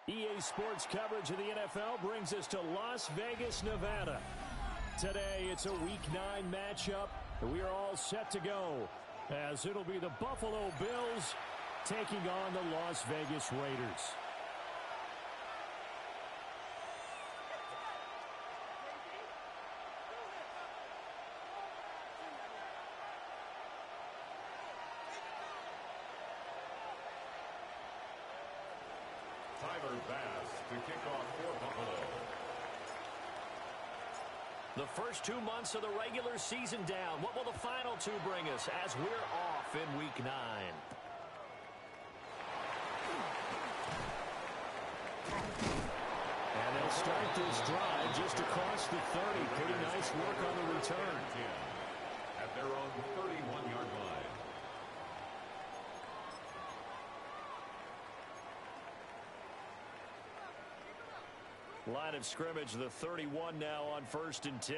EA Sports coverage of the NFL brings us to Las Vegas, Nevada. Today, it's a Week 9 matchup, and we are all set to go, as it'll be the Buffalo Bills taking on the Las Vegas Raiders. To kick off for Buffalo. The first 2 months of the regular season down. What will the final 2 bring us as we're off in Week 9? And they'll start this drive just across the 30. Pretty nice work on the return. At their own 31-yard line. Line of scrimmage, the 31 now on 1st and 10.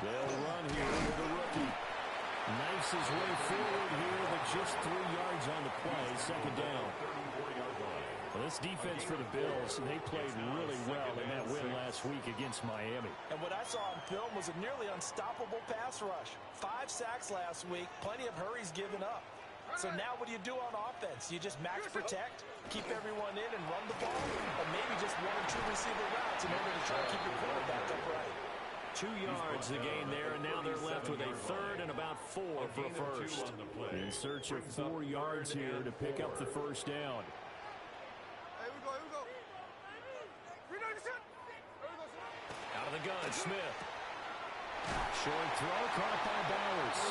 They'll run here with the rookie. Knifes his way forward here, but just 3 yards on the play. Second down. Well, this defense for the Bills, they played really well in that win last week against Miami. And what I saw on film was a nearly unstoppable pass rush. 5 sacks last week, plenty of hurries given up. So now what do you do on offense? You just max protect, keep everyone in and run the ball, or maybe just 1 or 2 receiver routes in order to try to keep your quarterback upright. 2 yards the gain there, and now they're left with a 3rd and about 4 for a first. In search of 4 yards here to pick up the first down. Out of the gun, Smith. Short throw, caught by Bowers.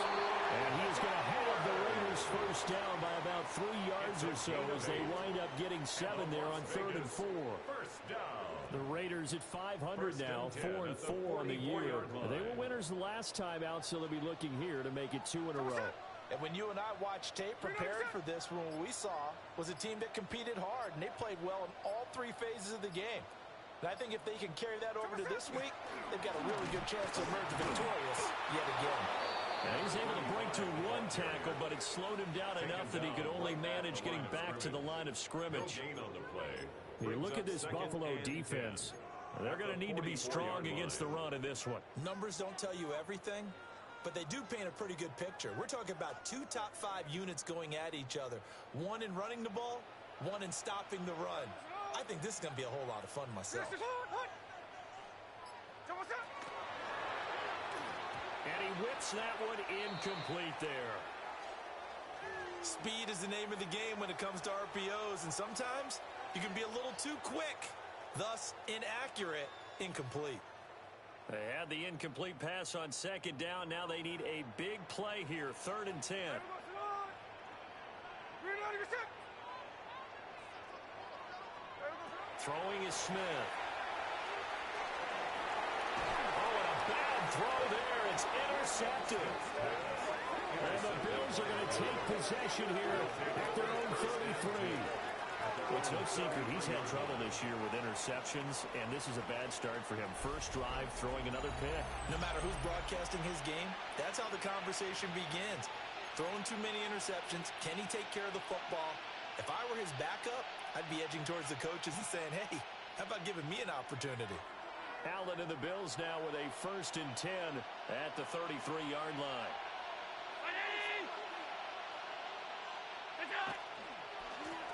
And he is going to have the Raiders first down by about 3 yards or so as they wind up getting 7 there on 3rd and 4. The Raiders at 500 now, 4-4 on the year. They were winners the last time out, so they'll be looking here to make it 2 in a row. And when you and I watched tape preparing for this, what we saw was a team that competed hard, and they played well in all 3 phases of the game. And I think if they can carry that over to this week, they've got a really good chance to emerge victorious yet again. And he's able to break to 1 tackle, but it slowed him down enough that he could only manage getting back to the line of scrimmage. You look at this Buffalo defense. They're going to need to be strong against the run in this one. Numbers don't tell you everything, but they do paint a pretty good picture. We're talking about 2 top 5 units going at each other. 1 in running the ball, 1 in stopping the run. I think this is going to be a whole lot of fun myself. And he whips that one incomplete there. Speed is the name of the game when it comes to RPOs, and sometimes you can be a little too quick, thus inaccurate, incomplete. They had the incomplete pass on 2nd down. Now they need a big play here, 3rd and 10. Throwing is Smith. Oh, and a bad throw there. It's intercepted. And the Bills are going to take possession here at their own 33. It's no secret he's had trouble this year with interceptions, and this is a bad start for him. First drive, throwing another pick. No matter who's broadcasting his game, that's how the conversation begins. Throwing too many interceptions. Can he take care of the football? If I were his backup, I'd be edging towards the coaches and saying, hey, how about giving me an opportunity? Allen and the Bills now with a 1st and 10 at the 33-yard line.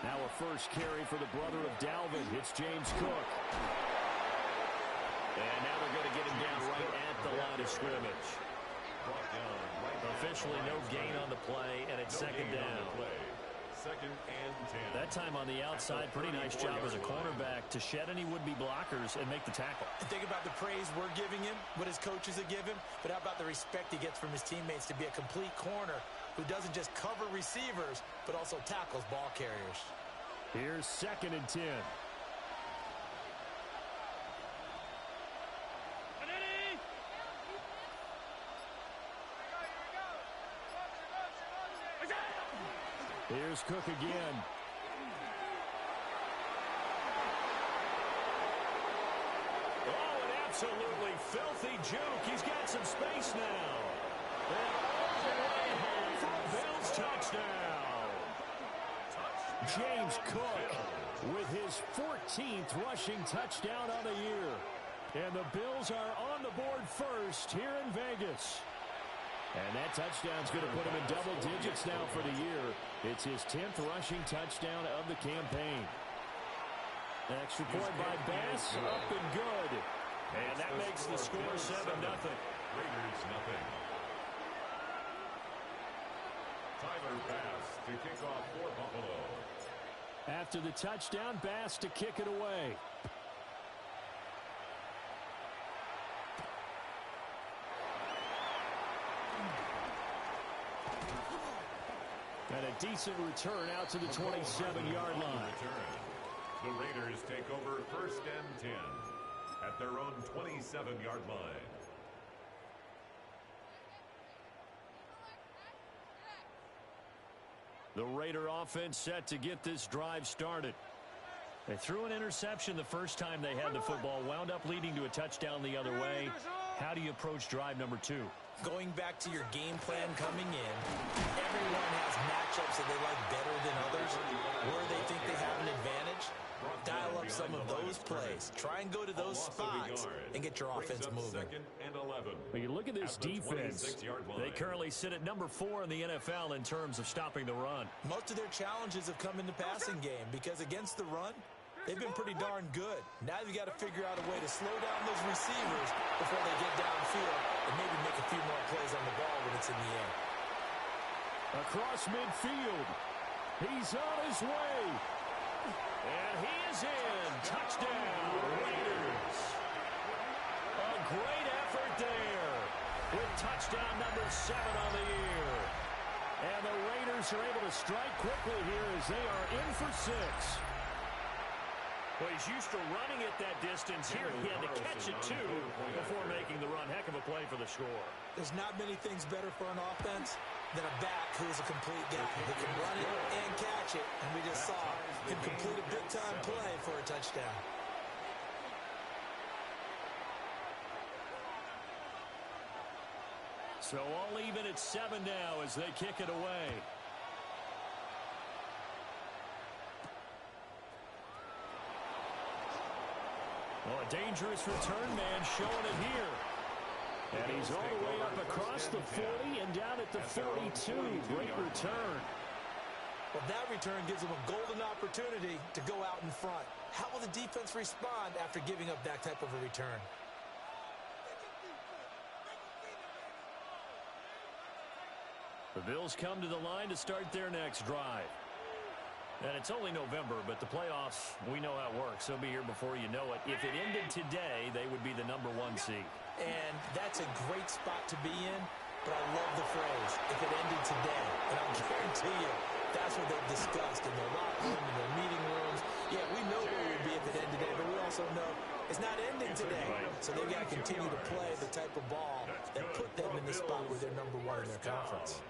Now a first carry for the brother of Dalvin. It's James Cook. And now they're going to get him down right at the line of scrimmage. Officially no gain on the play, and it's 2nd down. 2nd and 10. That time on the outside, pretty nice job as a cornerback to shed any would-be blockers and make the tackle. And think about the praise we're giving him, what his coaches are giving, but how about the respect he gets from his teammates to be a complete corner who doesn't just cover receivers, but also tackles ball carriers. Here's 2nd and 10. Here's Cook again. Oh, an Absolutely filthy juke. He's got some space now. And all the way home for a Bills touchdown. James Cook with his 14th rushing touchdown on the year. And the Bills are on the board first here in Vegas. And that touchdown's going to put him in double digits now for the year. It's his 10th rushing touchdown of the campaign. Extra point by Bass, up and good. And that makes the score 7-0. Raiders nothing. Tyler Bass to kick off for Buffalo. After the touchdown, Bass to kick it away. And a decent return out to the 27-yard line. The Raiders take over 1st and 10 at their own 27-yard line. The Raider offense set to get this drive started. They threw an interception the first time they had the football, wound up leading to a touchdown the other way. How do you approach drive number 2? Going back to your game plan coming in, everyone has matchups that they like better than others. Where they think they have an advantage, dial up some of those plays. Try and go to those spots and get your offense moving. When you look at this defense, they currently sit at number 4 in the NFL in terms of stopping the run. Most of their challenges have come in the passing game because against the run, they've been pretty darn good. Now you've got to figure out a way to slow down those receivers before they get downfield and maybe make a few more plays on the ball when it's in the air. Across midfield, he's on his way. And he is in. Touchdown, Raiders. A great effort there with touchdown number 7 on the year. And the Raiders are able to strike quickly here as they are in for 6. Well, he's used to running at that distance. Here he had to catch it, too, before making the run. Heck of a play for the score. There's not many things better for an offense than a back who is a complete guy who can run it and catch it. And we just saw him complete a big-time play for a touchdown. So all even at 7 now as they kick it away. Well, a dangerous return man showing it here. And he's all the way up across the 40 and down at the 42. Great return. Well, that return gives them a golden opportunity to go out in front. How will the defense respond after giving up that type of a return? The Bills come to the line to start their next drive. And it's only November, but the playoffs, we know how it works. They'll be here before you know it. If it ended today, they would be the number 1 seed. And that's a great spot to be in, but I love the phrase, if it ended today. And I'll guarantee you, that's what they've discussed in their locker room, in their meeting rooms. Yeah, we know where we'd be if it ended today, but we also know it's not ending today. So they've got to continue to play the type of ball that put them in the spot where they're number 1 in their conference.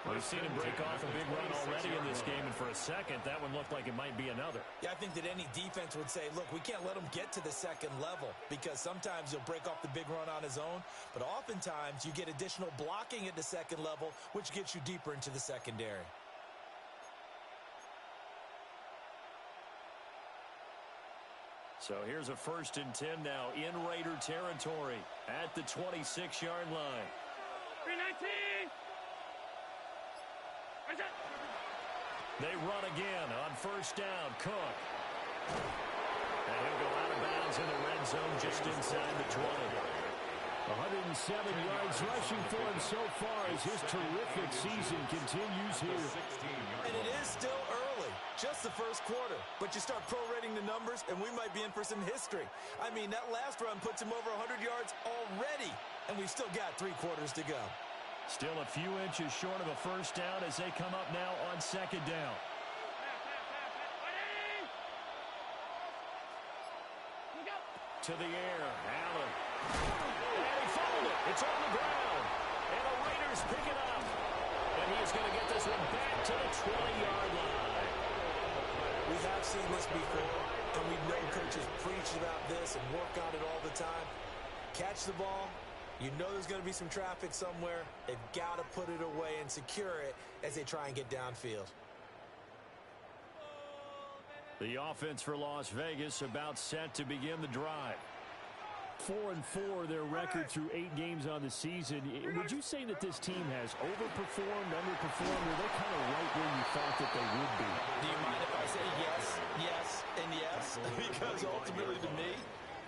We've seen him break off a big run already in this game, and for a second, that one looked like it might be another. Yeah, I think that any defense would say, look, we can't let him get to the second level because sometimes he'll break off the big run on his own, but oftentimes you get additional blocking at the second level, which gets you deeper into the secondary. So here's a 1st and 10 now in Raider territory at the 26-yard line. 319! They run again on 1st down. Cook. And he'll go out of bounds in the red zone just inside the 20. 107 yards rushing for him so far as his terrific season continues here. And it is still early, just the first quarter. But you start prorating the numbers, and we might be in for some history. I mean, that last run puts him over 100 yards already, and we've still got 3 quarters to go. Still a few inches short of a 1st down as they come up now on 2nd down. To the air, Allen. And he fumbled it. It's on the ground. And the Raiders pick it up. And he is going to get this one back to the 20-yard line. We have seen this before, and we know coaches preach preach about this and work on it all the time. Catch the ball. You know there's going to be some traffic somewhere. They've got to put it away and secure it as they try and get downfield. The offense for Las Vegas about set to begin the drive. 4-4 their record through 8 games on the season. Would you say that this team has overperformed, underperformed, or they're kind of right where you thought that they would be? Do you mind if I say yes, yes, and yes? Because ultimately to me,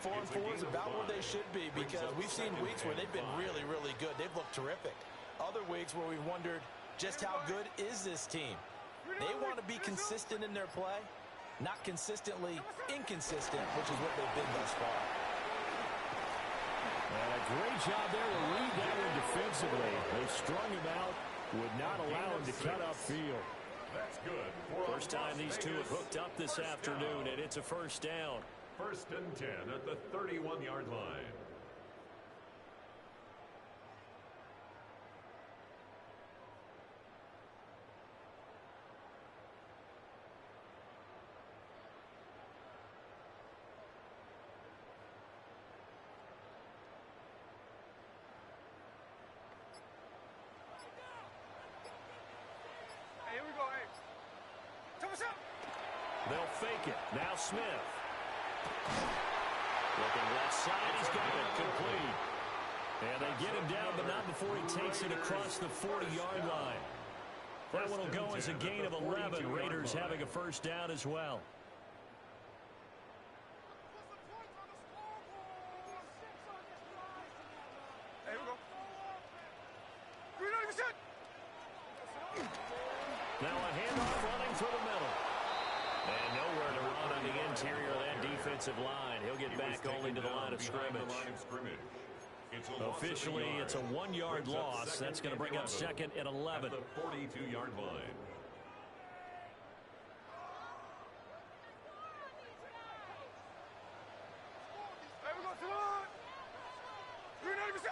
4-4 is about where they should be, because we've seen weeks where they've been really, really good. They've looked terrific. Other weeks where we've wondered just how good is this team. They want to be consistent in their play, not consistently inconsistent, which is what they've been thus far. And a great job there to read that one defensively. They strung him out, would not allow him to cut upfield. That's good. First time these two have hooked up this afternoon, and it's a first down. 1st and 10 at the 31-yard line. Hey, here we go, hey. Tell us up. They'll fake it. Now Smith. Looking left side, he's got it complete. And they get him down, but not before he takes it across the 40-yard line. That one will go as a gain of 11. Raiders having a first down as well. Hey, here we go. 390%. Now a handoff running for the middle. And nowhere to run on the interior of that defensive line. He'll get back only to the line of scrimmage. Officially, it's a 1-yard loss. That's going to bring up 2nd and 11. At the 42-yard line. Hey, we go, 390%.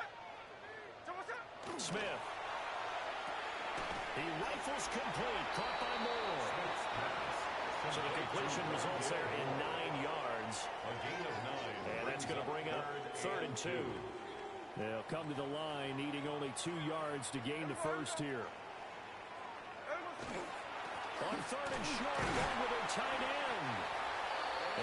Tell us up. Smith. He rifles complete. Caught by Moore. So the completion results there in 9 yards. A gain of 9. And that's going to bring up 3rd and 2. They'll come to the line, needing only 2 yards to gain the first here. On 3rd and short, going with their tight end.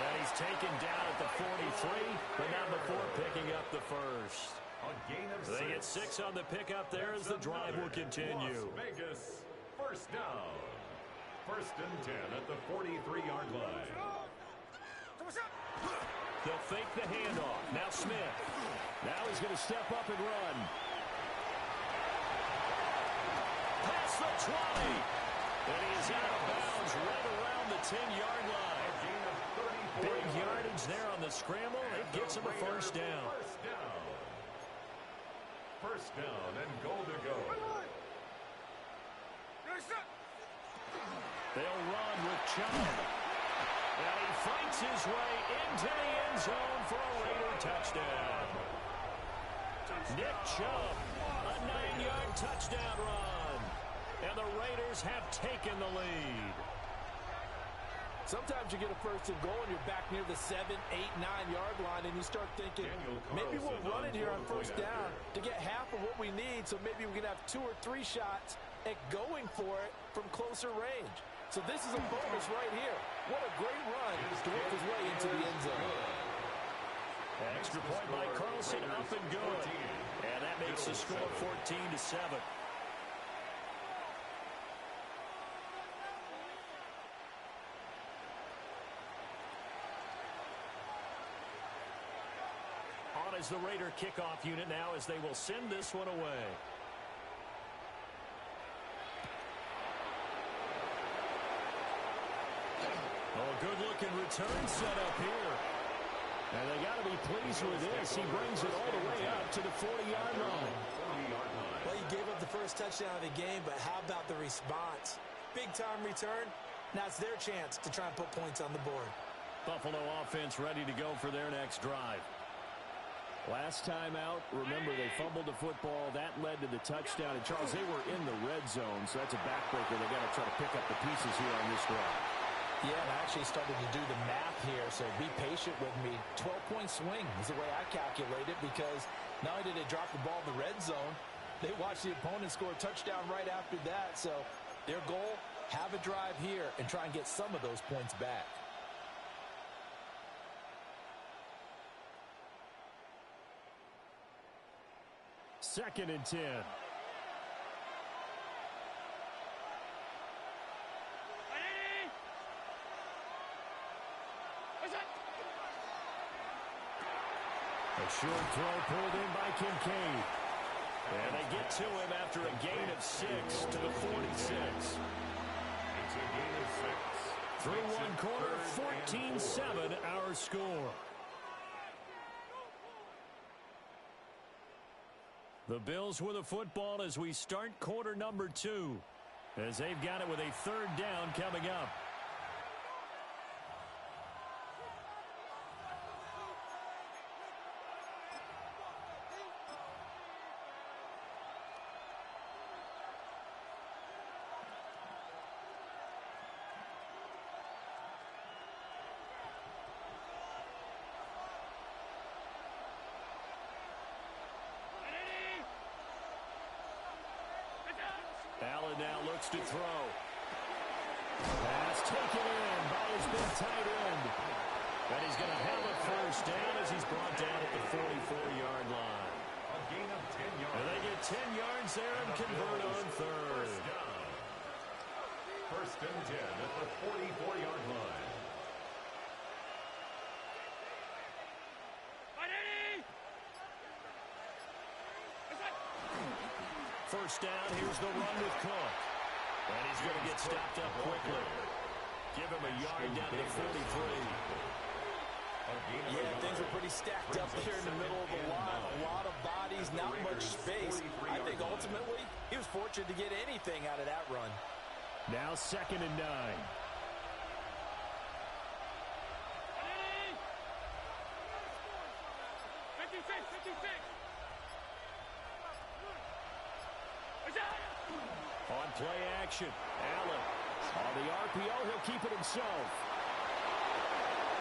And he's taken down at the 43, but not before picking up the first. A gain of 6. They get 6 on the pickup there as the drive will continue. Las Vegas, first down. 1st and 10 at the 43-yard line. Tell us up. They'll fake the handoff. Now Smith. Now he's going to step up and run. Past the 20. And he is out of bounds right around the 10-yard line. A gain of 34. Big yardage there on the scramble. It gets him a first down. First down and goal to go. They'll run with Chubb. And he fights his way into the end zone for a Raider touchdown. Nick Chubb, a 9-yard touchdown run. And the Raiders have taken the lead. Sometimes you get a first and goal and you're back near the 7, 8, 9-yard line, and you start thinking, maybe we'll run it here on first down to get half of what we need, so maybe we can have 2 or 3 shots at going for it from closer range. So this is a bonus right here. What a great run to work his way into the end zone. Extra point by Carlson, up and good. And that makes the score 14-7. On is the Raider kickoff unit now as they will send this one away. Oh, good-looking return set up here. And they got to be pleased with this. He brings it all the way up to the 40-yard line. Well, he gave up the first touchdown of the game, but how about the response? Big-time return. Now it's their chance to try and put points on the board. Buffalo offense ready to go for their next drive. Last time out, remember, they fumbled the football. That led to the touchdown. And, Charles, they were in the red zone, so that's a backbreaker. They got to try to pick up the pieces here on this drive. Yeah, and I actually started to do the math here, so be patient with me. 12-point swing is the way I calculate it, because not only did they drop the ball in the red zone, they watched the opponent score a touchdown right after that. So their goal, have a drive here and try and get some of those points back. Second and 10. A short throw pulled in by Kincaid. And they get to him after a gain of 6 to the 46. It's a gain of 6. Through one quarter, 14-7 our score. The Bills with the football as we start quarter number 2. As they've got it with a third down coming up. Allen now looks to throw. Pass taken in by his big tight end. And he's going to have a first down as he's brought down at the 44-yard line. A gain of 10 yards. And they get 10 yards there and convert on third. First and 10 at the 44-yard line. First down, here's the run with Cook. And he's going to get stopped up quickly. Give him a yard down to the 43. Yeah, things are pretty stacked up here in the middle of the line. A lot of bodies, not much space. I think ultimately he was fortunate to get anything out of that run. Now second and 9. 56. On play action, Allen. On the RPO, he'll keep it himself.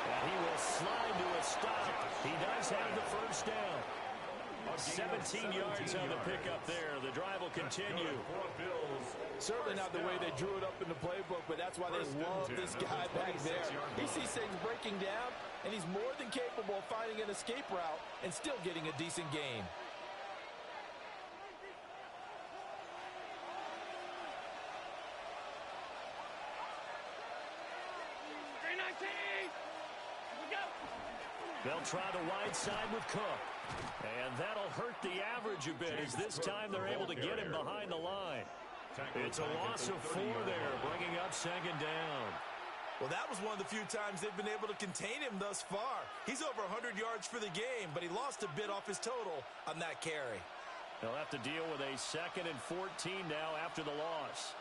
And he will slide to a stop. He does have the first down. 17 yards on the pickup there. The drive will continue. Certainly not the way they drew it up in the playbook, but that's why they love this guy back there. He sees things breaking down, and he's more than capable of finding an escape route and still getting a decent gain. They'll try the wide side with Cook. And that'll hurt the average a bit as this time they're able to get him behind the line. It's a loss of 4 there, bringing up second down. Well, that was one of the few times they've been able to contain him thus far. He's over 100 yards for the game, but he lost a bit off his total on that carry. They'll have to deal with a second and 14 now after the loss.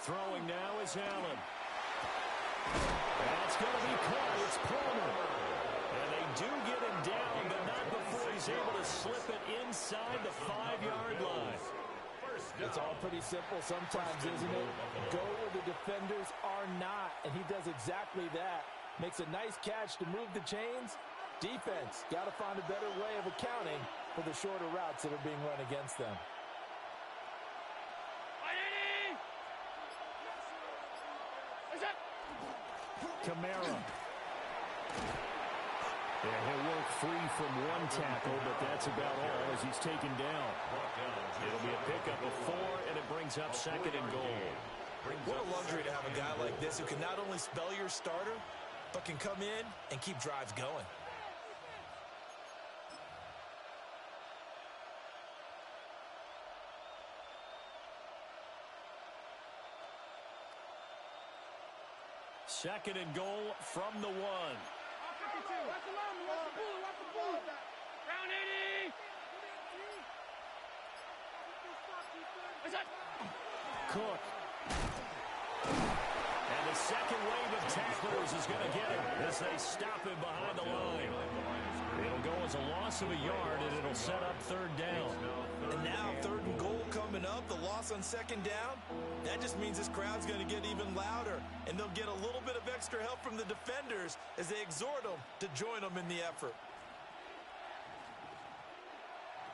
Throwing now is Allen. That's going to be caught. It's Palmer. And they do get him down, but not before he's able to slip it inside the 5-yard line. It's all pretty simple sometimes, isn't it? Go where the defenders are not, and he does exactly that. Makes a nice catch to move the chains. Defense, got to find a better way of accounting for the shorter routes that are being run against them. Kamara. Yeah, he'll work free from one tackle, but that's about all as he's taken down. It'll be a pickup of 4, and it brings up second and goal. What a luxury to have a guy like this who can not only spell your starter, but can come in and keep drives going. Second and goal from the 1. Cook. And the second wave of tacklers is going to get him as they stop him behind the line. It'll go as a loss of a yard, and it'll set up third down. And now 3rd and goal coming up, the loss on 2nd down. That just means this crowd's going to get even louder, and they'll get a little bit of extra help from the defenders as they exhort them to join them in the effort.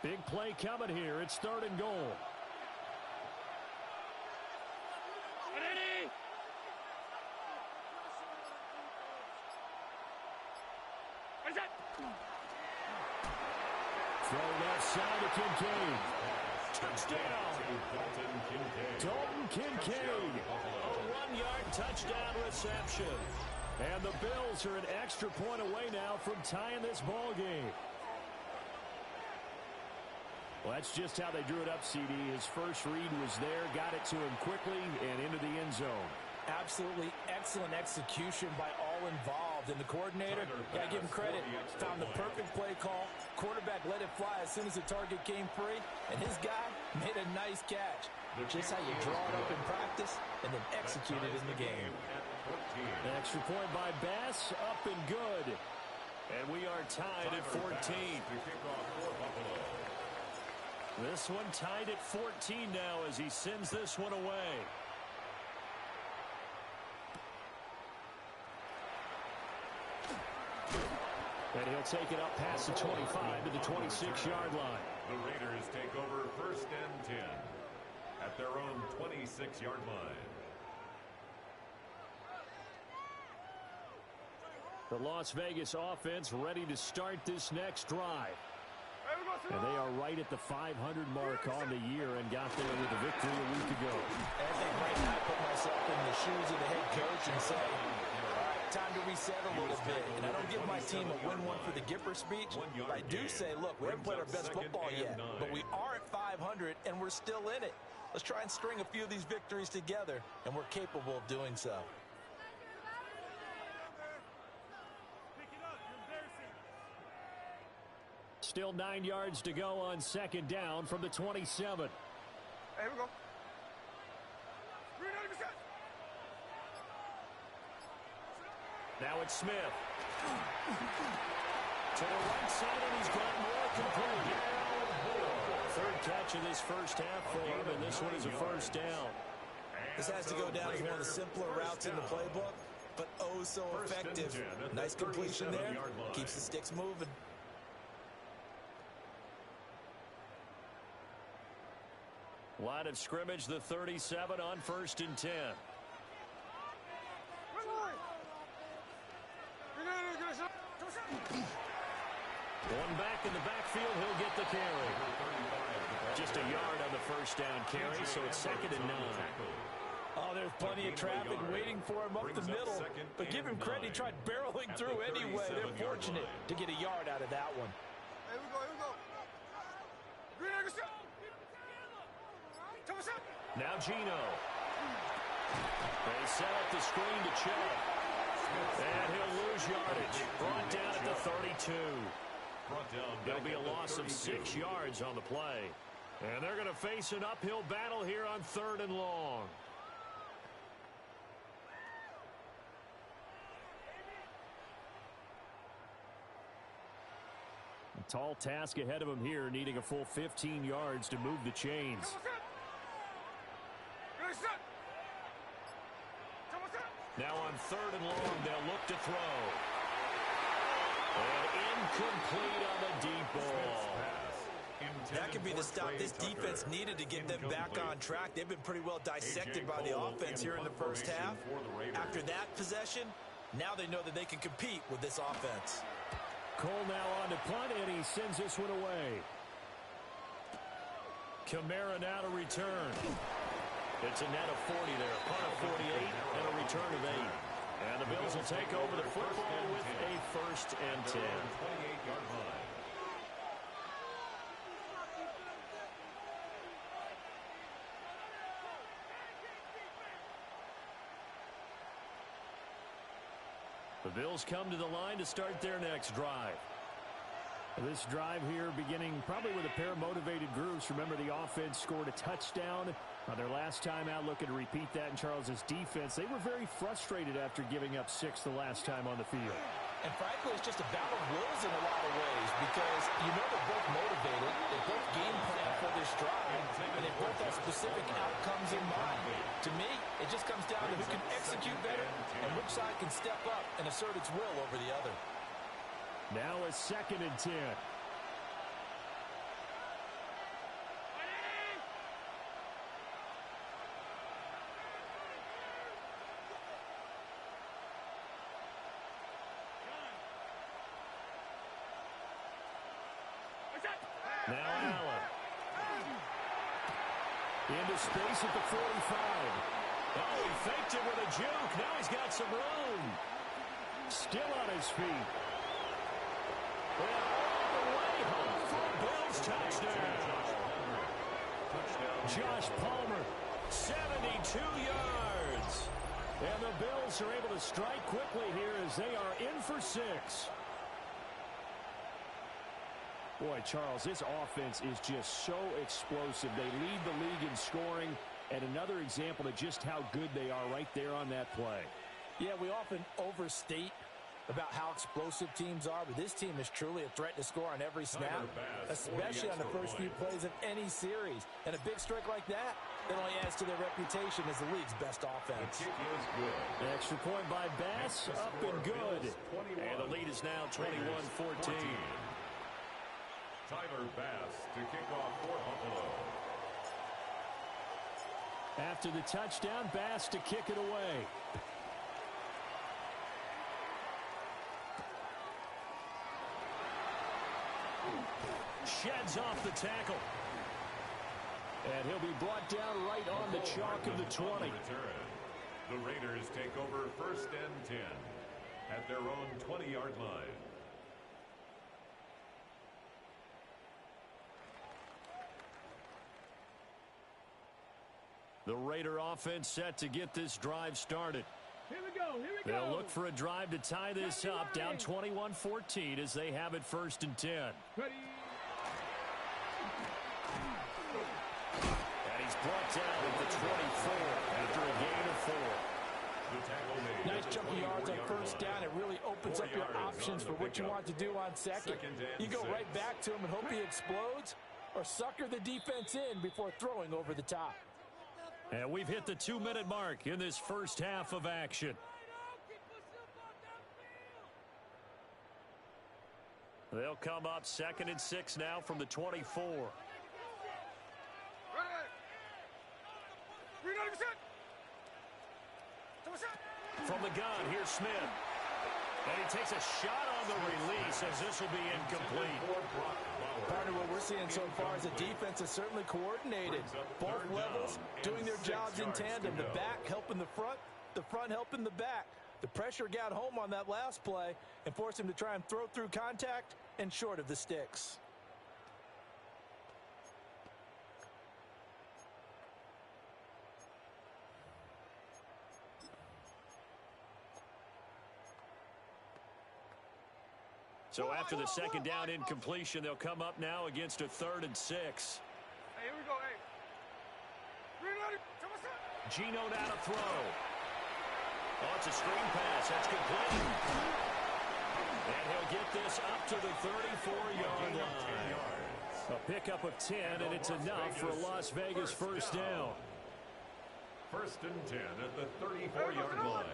Big play coming here. It's 3rd and goal. Ready? Ready, set. Throw left side to Kincaid. Touchdown. Dalton Kincaid. A 1-yard touchdown reception. And the Bills are an extra point away now from tying this ball game. Well, that's just how they drew it up, CD. His first read was there, got it to him quickly, and into the end zone. Absolutely excellent execution by all involved. And the coordinator, got to give him credit, found the perfect play call. Quarterback let it fly as soon as the target came free, and his guy made a nice catch. Just how you draw it up in practice and then execute it in the game. An extra point by Bass, up and good. And we are tied at 14. This one tied at 14 now as he sends this one away. And he'll take it up past the 25 to the 26-yard line. The Raiders take over 1st and 10 at their own 26-yard line. The Las Vegas offense ready to start this next drive. And they are right at the 500 mark on the year and got there with a victory a week ago. I think right now I put myself in the shoes of the head coach and say, all right, time to reset a little bit. And I don't give my team a win one for the Gipper speech. But I do say, look, we haven't played our best football yet, but we are at 500 and we're still in it. Let's try and string a few of these victories together, and we're capable of doing so. Still 9 yards to go on 2nd down from the 27. Here we go. Now it's Smith. To the right side, and he's got more complete. 3rd catch of this first half for him, and this one is a 1st down. This has to go down as one of the simpler routes in the playbook, but oh so effective. Nice completion there. Keeps the sticks moving. Line of scrimmage, the 37 on 1st and 10. One back in the backfield, he'll get the carry. Just a yard on the 1st down carry, so it's 2nd and 9. Oh, there's plenty of traffic waiting for him up the middle. But give him credit, he tried barreling through anyway. They're fortunate to get a yard out of that one. Here we go, here we go. Now Gino. They set up the screen to Chubb. And he'll lose yardage. Brought down at the 32. There'll be a loss of 6 yards on the play. And they're going to face an uphill battle here on 3rd and long. A tall task ahead of him here, needing a full 15 yards to move the chains. Now on 3rd and long, they'll look to throw. And incomplete on the deep ball. That could be the stop this defense needed to get them back on track. They've been pretty well dissected by the offense here in the first half. After that possession, now they know that they can compete with this offense. Cole now on to punt, and he sends this one away. Kamara now to return. It's a net of 40 there, a punt of 48, and a return of 8. And the Bills will take over the football with a 1st and 10. 28-yard line. The Bills come to the line to start their next drive. This drive here beginning probably with a pair of motivated groups. Remember, the offense scored a touchdown on their last time out, looking to repeat that in Charles's defense. They were very frustrated after giving up 6 the last time on the field. And frankly, it's just a battle of wills in a lot of ways because you know they're both motivated, they both game plan for this drive, and they both have specific outcomes in mind. To me, it just comes down to who can execute better and which side can step up and assert its will over the other. Now a 2nd and 10. Now Allen. Into space at the 45. Oh, he faked it with a juke. Now he's got some room. Still on his feet. And all the way home for a Bills touchdown. Josh Palmer, 72 yards. And the Bills are able to strike quickly here as they are in for 6. Boy, Charles, this offense is just so explosive. They lead the league in scoring, and another example of just how good they are right there on that play. Yeah, we often overstate about how explosive teams are, but this team is truly a threat to score on every snap, especially on the first few plays of any series. And a big strike like that only adds to their reputation as the league's best offense. The extra point by Bass, up and good. And the lead is now 21-14. Tyler Bass to kick off for Buffalo. After the touchdown, Bass to kick it away. Sheds off the tackle. And he'll be brought down right on the chalk of the 20. The Raiders take over 1st and 10 at their own 20-yard line. The Raider offense set to get this drive started. Here we go. Here we go. They'll look for a drive to tie this up, down 21-14 as they have it 1st and 10. Ready. And he's brought down at the 24 after a gain of 4. Nice chunky yards on 1st down. It really opens up your options for what you want to do on 2nd. You go right back to him and hope he explodes, or sucker the defense in before throwing over the top. And we've hit the 2-minute mark in this first half of action. They'll come up 2nd and 6 now from the 24. From the gun, here's Smith. And he takes a shot on the release as this will be incomplete. Partner, what we're seeing so far is the defense is certainly coordinated. Both levels doing their jobs in tandem. The back helping the front helping the back. The pressure got home on that last play and forced him to try and throw through contact and short of the sticks. So after the 2nd down incompletion, they'll come up now against a 3rd and 6. Hey, here we go. Hey. Gino now to throw. Oh, it's a screen pass. That's complete. And he'll get this up to the 34-yard line. A pickup of 10, and it's enough for a Las Vegas 1st down. 1st and 10 at the 34-yard line.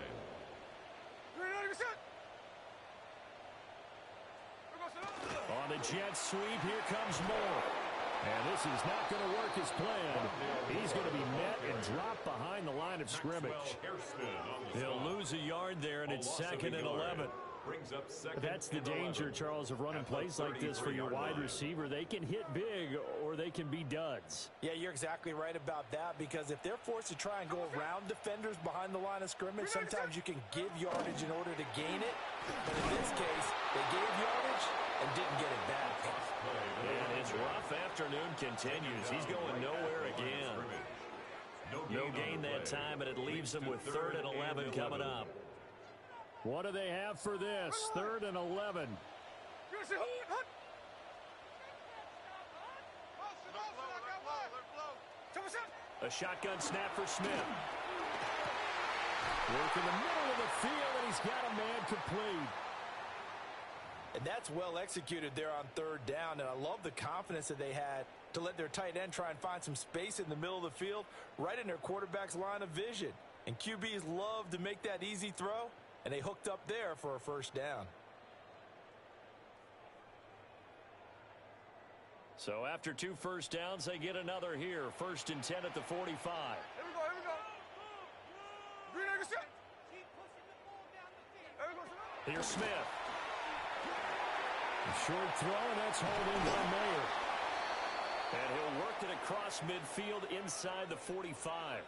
On the jet sweep, here comes Moore. And this is not going to work as planned. He's going to be met and dropped behind the line of scrimmage. He'll lose a yard there, and it's 2nd and 11. That's the danger, Charles, of running plays like this for your wide receiver. They can hit big or they can be duds. Yeah, you're exactly right about that, because if they're forced to try and go around defenders behind the line of scrimmage, sometimes you can give yardage in order to gain it. But in this case, they gave yardage and didn't get it back. And his rough afternoon continues. He's going nowhere again. No gain that time, and it leaves him with 3rd and 11 coming up. What do they have for this? 3rd and 11. A shotgun snap for Smith. Work in the middle of the field, and he's got a man complete. And that's well executed there on third down. And I love the confidence that they had to let their tight end try and find some space in the middle of the field, right in their quarterback's line of vision. And QBs love to make that easy throw, and they hooked up there for a first down. So after 2 first downs, they get another here. 1st and 10 at the 45. Here we go, here we go. Green Lega set. Keep pushing the ball down the field. There we go. Here's Smith. A short throw, and that's hauled in by Mayer. And he'll work it across midfield inside the 45.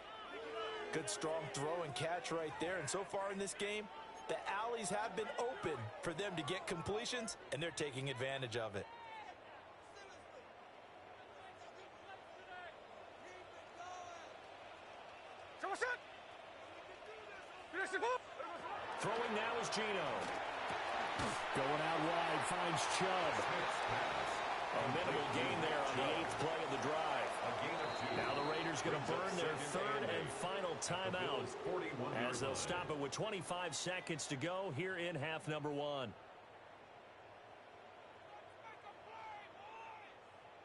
Good strong throw and catch right there. And so far in this game, the alleys have been open for them to get completions, and they're taking advantage of it. Throwing now is Gino. Going out wide, finds Chubb. A minimal gain there on the 8th play of the drive. Now the Raiders going to burn their 3rd and final timeout as they'll stop it with 25 seconds to go here in half number 1.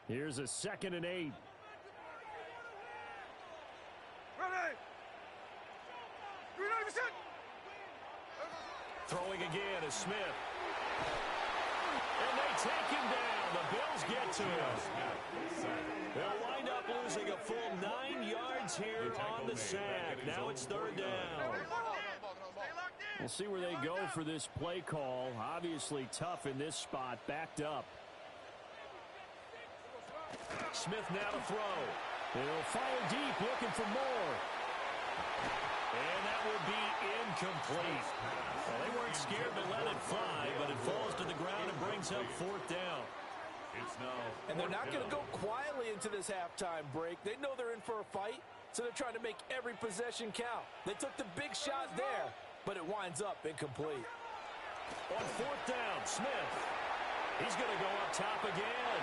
Here's a 2nd and 8. Ready. Green Lega set. Throwing again is Smith. And they take him down. The Bills get to him. They'll wind up losing a full 9 yards here on the sack. Now it's 3rd down. We'll see where they go for this play call. Obviously tough in this spot, backed up. Smith now to throw. He'll fire deep, looking for more. And that would be incomplete. Well, they weren't scared to let it fly, but it falls to the ground and brings up 4th down. And they're not going to go quietly into this halftime break. They know they're in for a fight, so they're trying to make every possession count. They took the big shot there, but it winds up incomplete. On 4th down, Smith. He's going to go up top again.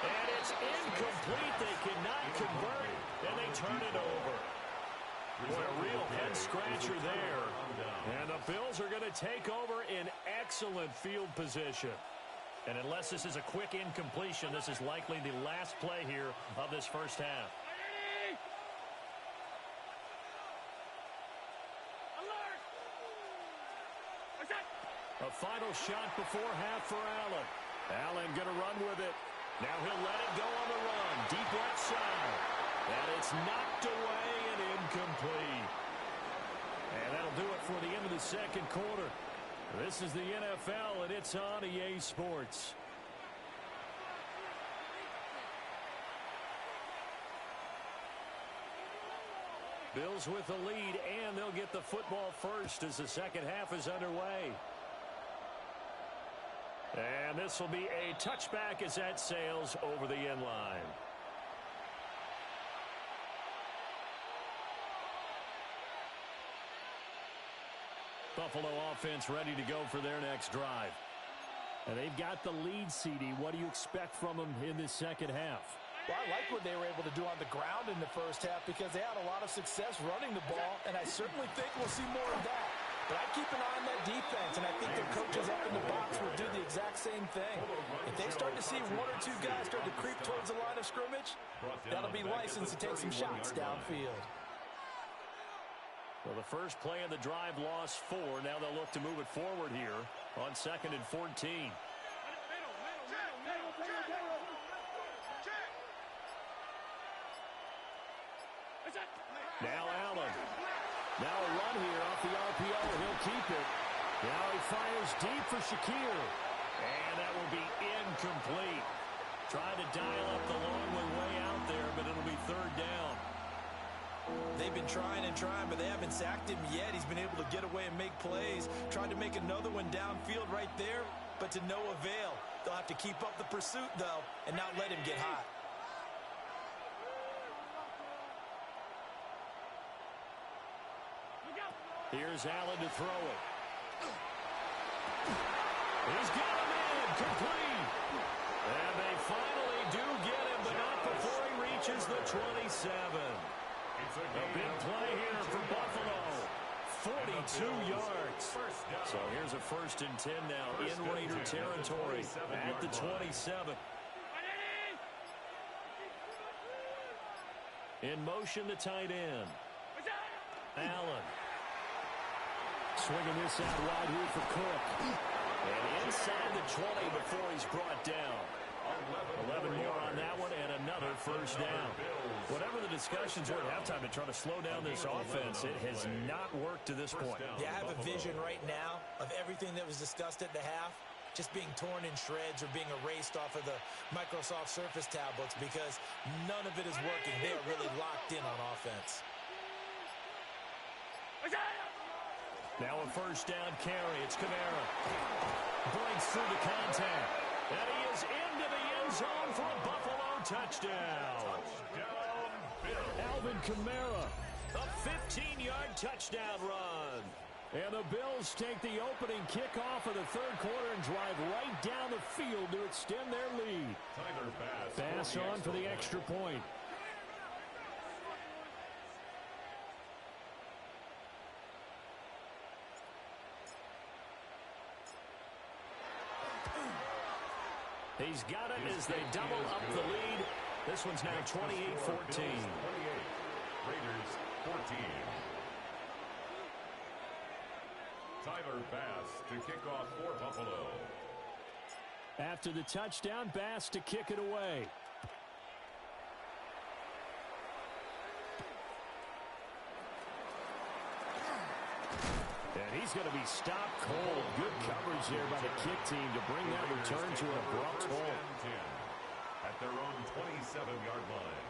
And it's incomplete. They cannot convert, and they turn it over. What a real head-scratcher there. And the Bills are going to take over in excellent field position. And unless this is a quick incompletion, this is likely the last play here of this first half. A final shot before half for Allen. Allen going to run with it. Now he'll let it go on the run. Deep left side. And it's knocked away and incomplete. And that'll do it for the end of the 2nd quarter. This is the NFL, and it's on EA Sports. Bills with the lead, and they'll get the football first as the 2nd half is underway. And this will be a touchback as that sails over the end line. Buffalo offense ready to go for their next drive. And they've got the lead, CD. What do you expect from them in this 2nd half? Well, I like what they were able to do on the ground in the first half because they had a lot of success running the ball, and I certainly think we'll see more of that. But I keep an eye on that defense, and I think their coaches up in the box will do the exact same thing. If they start to see 1 or 2 guys start to creep towards the line of scrimmage, that'll be licensed to take some shots downfield. Well, the first play of the drive lost 4. Now they'll look to move it forward here on 2nd and 14. Now Allen. Now a run here off the RPO. He'll keep it. Now he fires deep for Shakir. And that will be incomplete. Trying to dial up the long one way out there, but it'll be 3rd down. They've been trying and trying, but they haven't sacked him yet. He's been able to get away and make plays. Tried to make another one downfield right there, but to no avail. They'll have to keep up the pursuit, though, and not let him get hot. Here's Allen to throw it. He's got him in, complete. And they finally do get him, but not before he reaches the 27. A big play here for Buffalo. 40 2 yards. So here's a 1st and 10 now in Raider territory at the 27. In motion, the tight end. Allen. Swinging this out wide here for Cook. And inside the 20 before he's brought down. 11 more on that one and another 1st down. Whatever the discussions were at halftime to try to slow down this offense, it has not worked to this point. Yeah, I have a vision right now of everything that was discussed at the half just being torn in shreds or being erased off of the Microsoft Surface tablets because none of it is working. They are really locked in on offense. Now a 1st down carry. It's Kamara. Breaks through the contact. And he is into the end zone for a Buffalo touchdown. Alvin Kamara, a 15-yard touchdown run. And the Bills take the opening kickoff of the 3rd quarter and drive right down the field to extend their lead. Pass on for the extra point. He's got it as they double up the lead. This one's now 28-14. Raiders 14. Tyler Bass to kick off for Buffalo. After the touchdown, Bass to kick it away. And he's going to be stopped cold. Good coverage there by the kick team to bring that return to an abrupt halt. At their own 27-yard line.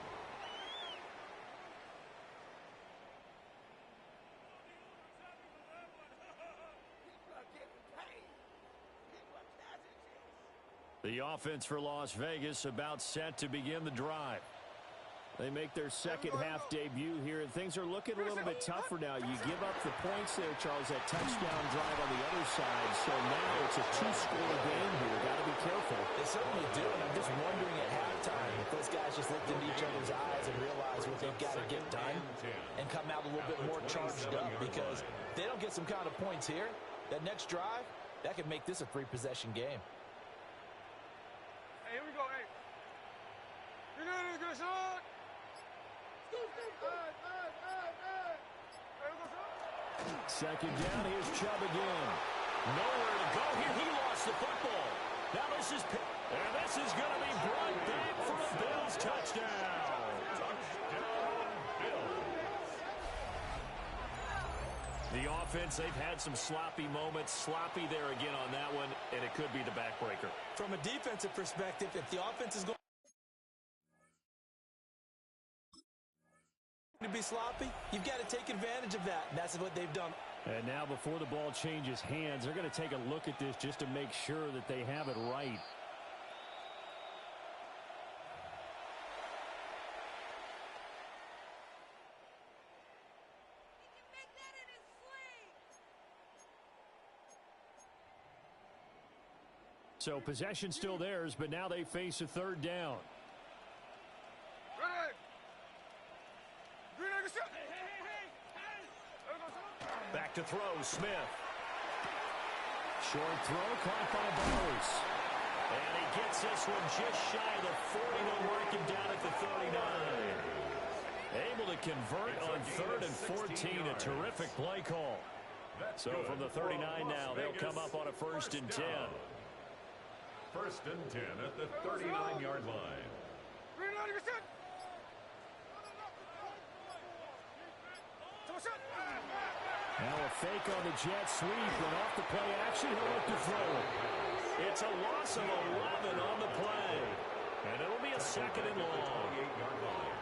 The offense for Las Vegas about set to begin the drive. They make their second half debut here, and things are looking a little bit tougher now. You give up the points there, Charles, that touchdown drive on the other side. So now it's a 2-score game here. Got to be careful. They certainly do, and I'm just wondering at halftime if those guys just looked into each other's eyes and realized what they've got to get done and come out a little bit more charged up, because if they don't get some kind of points here, that next drive, that could make this a 3-possession game. Hey, here we go, hey. You know this good shot. Second down, here's Chubb again. Nowhere to go here. He lost the football. Now this is going to be brought back for a Bills touchdown. The offense, they've had some sloppy moments. Sloppy there again on that one, and it could be the backbreaker. From a defensive perspective, if the offense is going to be sloppy, you've got to take advantage of that, and that's what they've done. And now before the ball changes hands, they're going to take a look at this just to make sure that they have it right. So possession still theirs, but now they face a 3rd down. Back to throw, Smith. Short throw, caught by Bowers. And he gets this one just shy of the 40. They'll mark him down at the 39. Able to convert on 3rd and 14. A terrific play call. So from the 39 now, they'll come up on a 1st and 10. 1st and 10 at the 39-yard line. Now a fake on the jet sweep, and off the play action, he'll look to throw it. It's a loss of 11 on the play, and it'll be a 2nd and long. 28-yard line.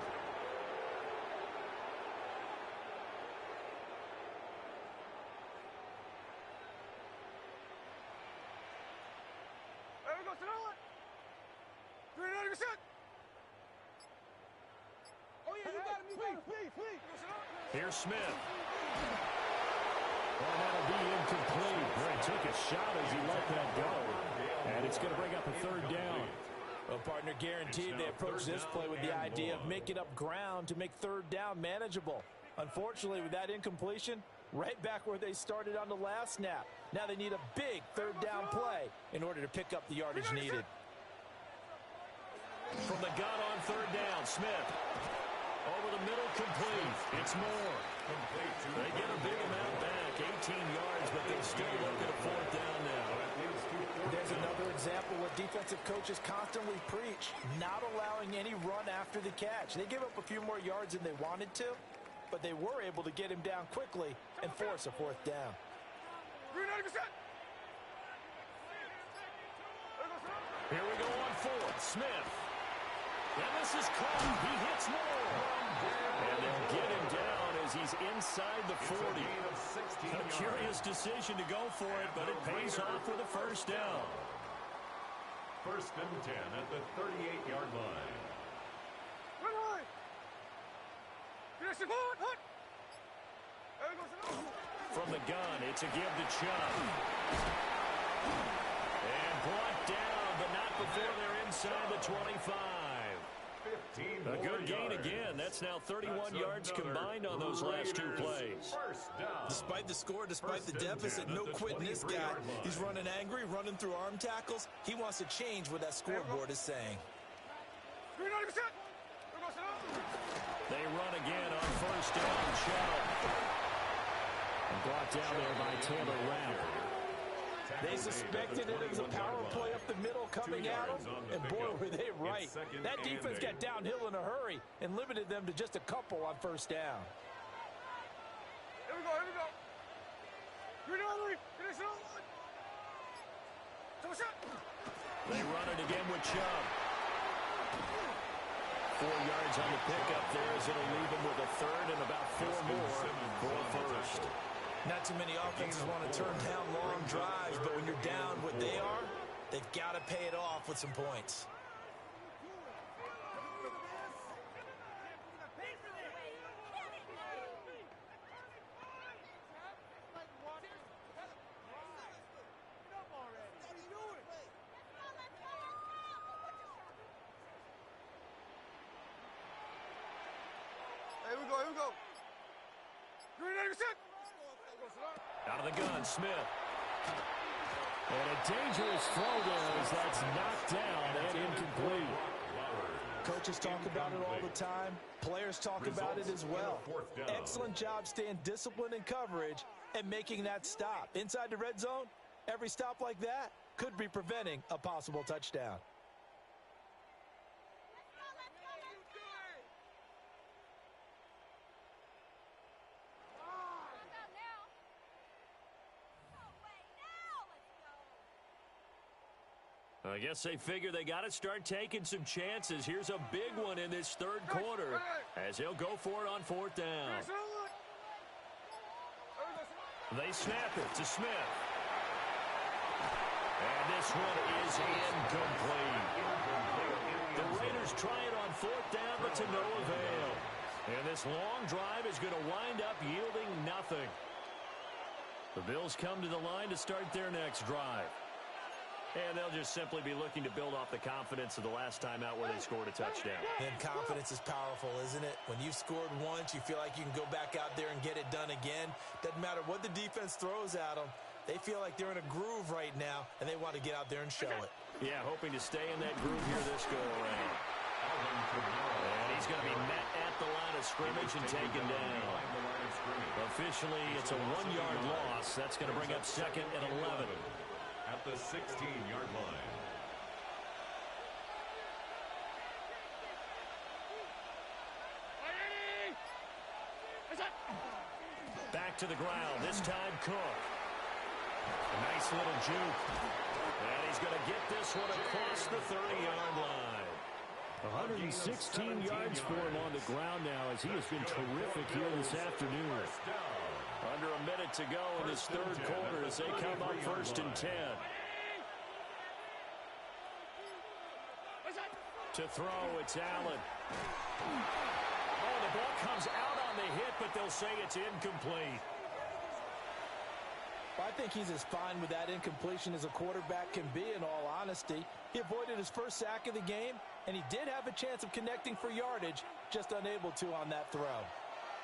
Here's Smith. Well, that'll be incomplete. Brett took a shot as he let that go. And it's going to bring up a 3rd down. Well, partner, guaranteed they approach this play with the idea of making up ground to make 3rd down manageable. Unfortunately, with that incompletion, Right back where they started on the last snap. Now they need a big third down play in order to pick up the yardage needed. From the gun on third down, Smith. Over the middle, complete. It's Moore. They get a big amount back, 18 yards, but they still look at a fourth down now. There's another example what defensive coaches constantly preach, not allowing any run after the catch. They gave up a few more yards than they wanted to, but they were able to get him down quickly and force a fourth down. Here we go on fourth. Smith. And this is caught. He hits Moore. And they'll get him down as he's inside the 40. A curious decision to go for it, but it pays off with a first down. First and 10 at the 38-yard line. From the gun, it's a give to Chubb. And brought down, but not before they're inside the 25. A good gain again. That's now 31 yards combined on those last two plays. Despite the score, despite the deficit, no quitting this guy. He's running angry, running through arm tackles. He wants to change what that scoreboard is saying. They run again on first down. Chubb. And brought down there by Taylor Rapp. They suspected it was a power play up the middle coming at them, and boy, were they right. That defense got downhill in a hurry and limited them to just a couple on first down. Here we go, here we go. They run it again with Chubb. 4 yards on the pickup there as it'll leave them with a third and about 4 more for a first. Not too many offenses want to turn down long drives, but when you're down what they are, they've got to pay it off with some points. Here we go, here we go. Out of the gun, Smith. And a dangerous throw there as that's knocked down and incomplete. Coaches talk about it all the time. Players talk about it as well. Excellent job staying disciplined in coverage and making that stop. Inside the red zone, every stop like that could be preventing a possible touchdown. I guess they figure they got to start taking some chances. Here's a big one in this third quarter as he'll go for it on fourth down. They snap it to Smith. And this one is incomplete. The Raiders try it on fourth down, but to no avail. And this long drive is going to wind up yielding nothing. The Bills come to the line to start their next drive. And they'll just simply be looking to build off the confidence of the last time out where they scored a touchdown. And confidence is powerful, isn't it? When you've scored once, you feel like you can go back out there and get it done again. Doesn't matter what the defense throws at them. They feel like they're in a groove right now, and they want to get out there and show it. Yeah, hoping to stay in that groove here this go-around. And he's going to be met at the line of scrimmage and taken down. Officially, it's a 1-yard loss. That's going to bring up second and 11. At the 16-yard line. Back to the ground. This time, Cook. A nice little juke. And he's going to get this one across the 30-yard line. 116 yards for him on the ground now as he has been terrific here this afternoon. Under a minute to go in this third quarter as they come up first and 10. To throw, it's Allen. Oh, the ball comes out on the hit, but they'll say it's incomplete. I think he's as fine with that incompletion as a quarterback can be, in all honesty. He avoided his first sack of the game, and he did have a chance of connecting for yardage, just unable to on that throw.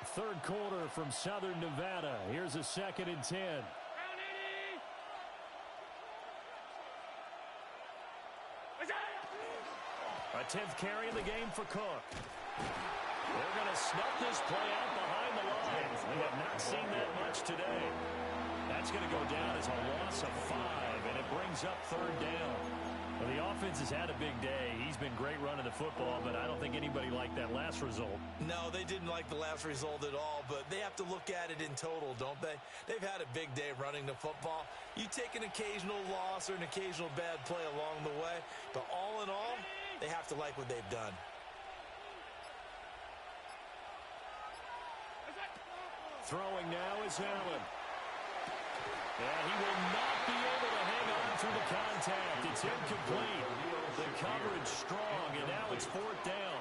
Third quarter from Southern Nevada. Here's a 2nd and 10. A 10th carry in the game for Cook. They're going to snuff this play out behind the line. We have not seen that much today. That's going to go down as a loss of 5, and it brings up 3rd down. Well, the offense has had a big day. He's been great running the football, but I don't think anybody liked that last result. No, they didn't like the last result at all, but they have to look at it in total, don't they? They've had a big day running the football. You take an occasional loss or an occasional bad play along the way, but all in all, they have to like what they've done. Throwing now is Allen. And he will not be able to hang on through the contact. It's incomplete. The coverage strong, and now it's 4th down.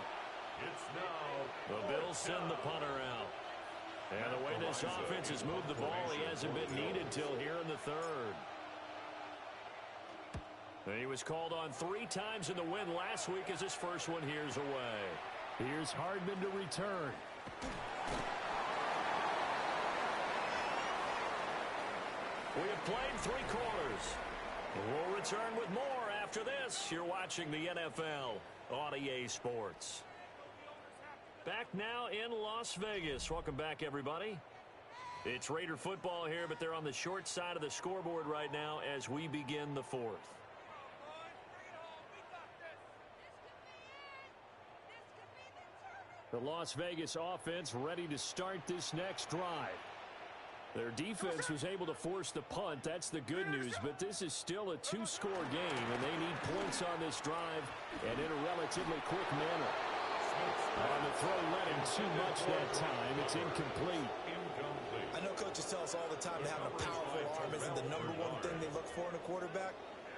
It's now The Bills send the punter out. And the way this offense has moved the ball, he hasn't been needed till here in the 3rd. And he was called on 3 times in the win last week as his first one here's away. Here's Hardman to return. We have played 3 quarters. We'll return with more after this. You're watching the NFL on EA Sports. Back now in Las Vegas. Welcome back, everybody. It's Raider football here, but they're on the short side of the scoreboard right now as we begin the 4th. The Las Vegas offense ready to start this next drive. Their defense was able to force the punt. That's the good news, but this is still a 2-score game, and they need points on this drive and in a relatively quick manner. On the throw, let him too much that time. It's incomplete. I know coaches tell us all the time that having a powerful arm isn't the #1 thing they look for in a quarterback.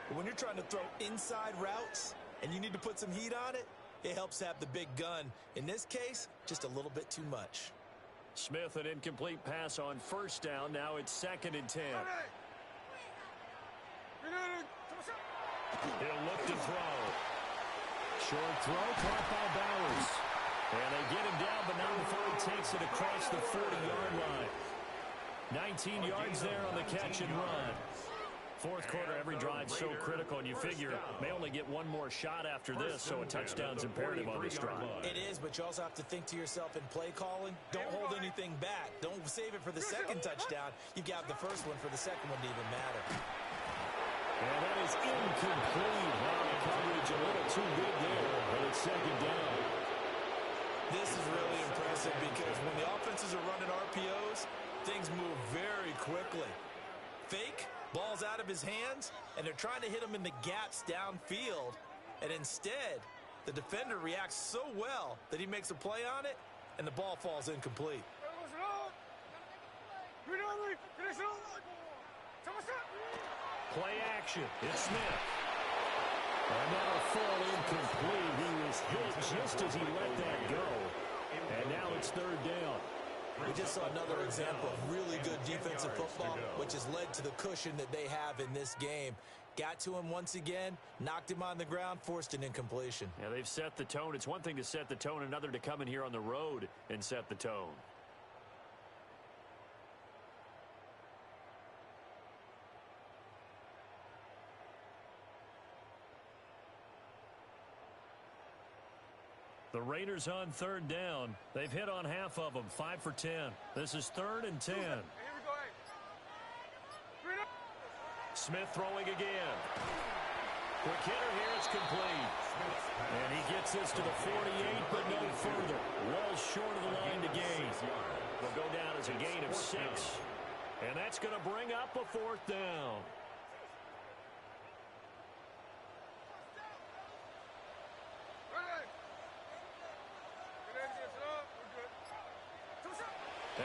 But when you're trying to throw inside routes and you need to put some heat on it, it helps have the big gun. In this case, just a little bit too much. Smith, an incomplete pass on 1st down. Now it's 2nd and 10. He'll look to throw. Short throw caught by Bowers. And they get him down, but not before he takes it across the 40-yard line. 19 yards there on the catch and run. 4th quarter, every drive so critical, and you figure may only get 1 more shot after this, so a touchdown's imperative on this drive. It is, but you also have to think to yourself in play calling, don't hold anything back. Don't save it for the 2nd touchdown. You got the 1st one for the 2nd one to even matter. And that is incomplete. Wow, the coverage a little too big there, but it's 2nd down. This is really impressive because when the offenses are running RPOs, things move very quickly. Fake. Ball's out of his hands, and they're trying to hit him in the gaps downfield. And instead, the defender reacts so well that he makes a play on it, and the ball falls incomplete. Play action. It's Smith. And that'll fall incomplete. He was hit just as he let that go. And now it's 3rd down. We just saw another example of really good defensive football, which has led to the cushion that they have in this game. Got to him once again, knocked him on the ground, forced an incompletion. Yeah, they've set the tone. It's one thing to set the tone, another to come in here on the road and set the tone. The Raiders on 3rd down. They've hit on half of them, 5 for 10. This is 3rd and 10. Smith throwing again. Quick hitter here, it's complete. And he gets this to the 48, but no further. Well short of the line to gain. They'll go down as a gain of 6. And that's going to bring up a 4th down.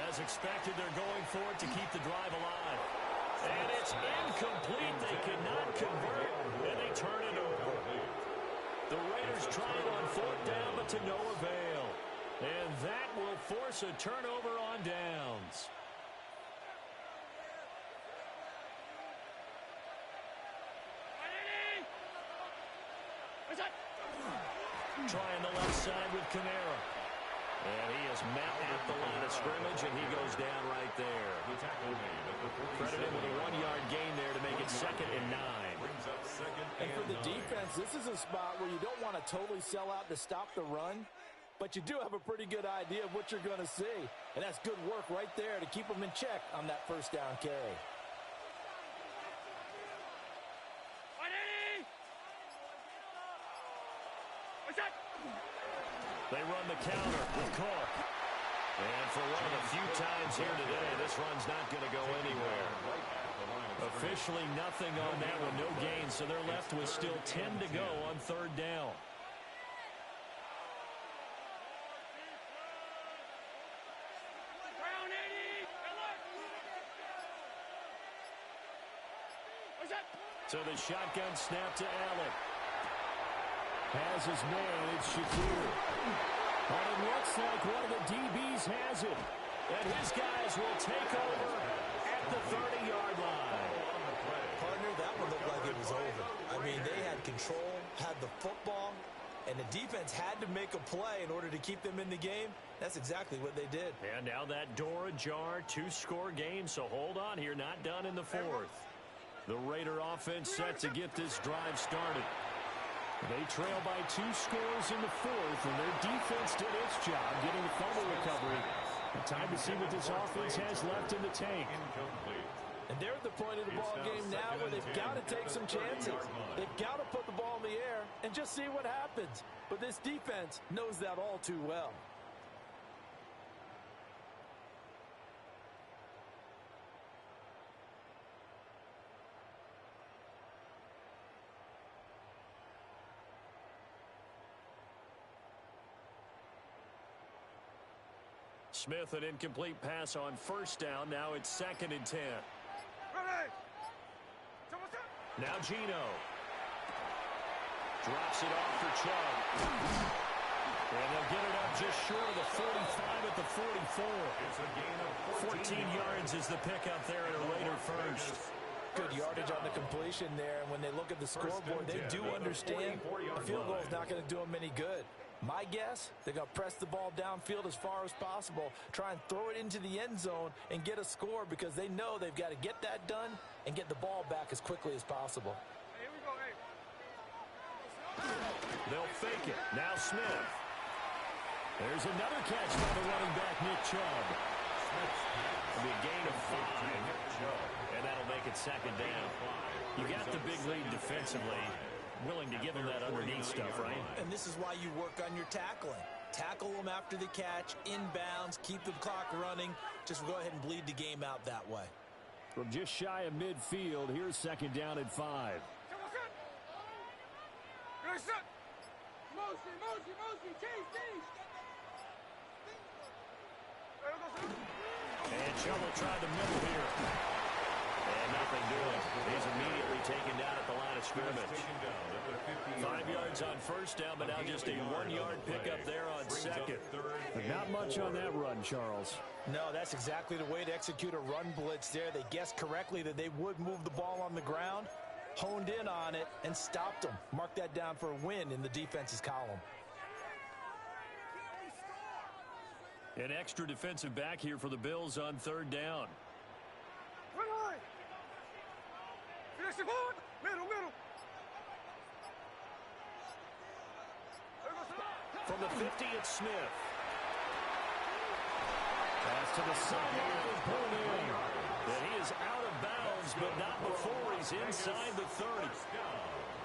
As expected, they're going for it to keep the drive alive. And it's incomplete. They cannot convert, and they turn it over. The Raiders trying on 4th down, but to no avail. And that will force a turnover on downs. Trying the left side with Kamara. And he is met at the line of scrimmage, and he goes down right there. The tackle made at the 47. Credit him with a 1-yard gain there to make it 2nd and 9. Brings up 2nd And for the 9. defense, this is a spot where you don't want to totally sell out to stop the run, but you do have a pretty good idea of what you're going to see. And that's good work right there to keep them in check on that first down carry. They run the counter with Cook. And for one of the few times here today, this run's not going to go anywhere. Officially nothing on that one, no gain, so they're left with still 10 to go on 3rd down. So the shotgun snap to Allen. Has his man, it's Shakir. And it looks like one of the DBs has it. And his guys will take over at the 30-yard line. Partner, that one looked like it was over. I mean, they had control, had the football, and the defense had to make a play in order to keep them in the game. That's exactly what they did. And now that door ajar, 2-score game, so hold on here, not done in the 4th. The Raider offense set to get this drive started. They trail by 2 scores in the 4th, and their defense did its job getting the fumble recovery. Time to see what this offense has left in the tank. And they're at the point of the ball game now where they've got to take some chances. They've got to put the ball in the air and just see what happens. But this defense knows that all too well. Smith, an incomplete pass on 1st down. Now it's 2nd and 10. Now Gino. Drops it off for Chubb. And they'll get it up just short of the 45 at the 44. It's a gain of 14 yards is the pickup there at a Raider first. Good yardage on the completion there. And when they look at the scoreboard, they do understand a field goal is not going to do them any good. My guess, they're going to press the ball downfield as far as possible, try and throw it into the end zone and get a score because they know they've got to get that done and get the ball back as quickly as possible. Hey, here we go, hey. They'll fake it. Now Smith. There's another catch by the running back, Nick Chubb. It'll be a gain of 5, and that'll make it 2nd down. You got the big lead defensively. Willing to give them that underneath stuff, right? And this is why you work on your tackling. Tackle them after the catch, inbounds, keep the clock running. Just go ahead and bleed the game out that way. From just shy of midfield, here's 2nd down at 5. Motion, chase. And Chubb will try the middle here. And nothing doing. He's immediately taken down at the line of scrimmage. 5 yards on 1st down, but now just a 1-yard pickup there on 2nd. But not much on that run, Charles. No, that's exactly the way to execute a run blitz there. They guessed correctly that they would move the ball on the ground, honed in on it, and stopped them. Mark that down for a win in the defense's column. An extra defensive back here for the Bills on 3rd down. Middle. From the 50, it's Smith. Pass to the sideline, pulled in. And he is out of bounds, but not before he's inside the 30.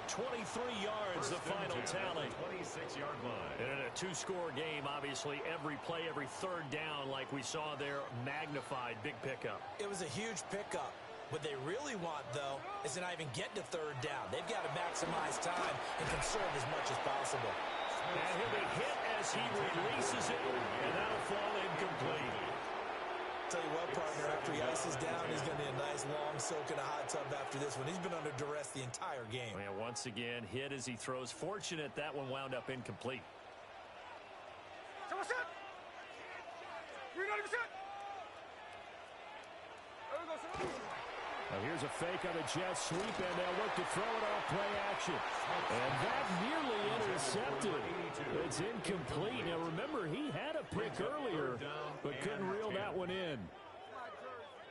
23 yards, the final tally. 26-yard line. And in a 2-score game, obviously, every play, every 3rd down, like we saw there, magnified, big pickup. It was a huge pickup. What they really want, though, is to not even get to 3rd down. They've got to maximize time and conserve as much as possible. And he'll be hit as he releases it, and that'll fall incomplete. Tell you what, partner, after he ices down, he's going to need a nice long soak in a hot tub after this one. He's been under duress the entire game. Well, once again, hit as he throws. Fortunate that one wound up incomplete. Now here's a fake on the jet sweep, and they'll look to throw it off play action. And that nearly intercepted. It's incomplete. Now remember, he had a pick earlier, but couldn't reel that one in.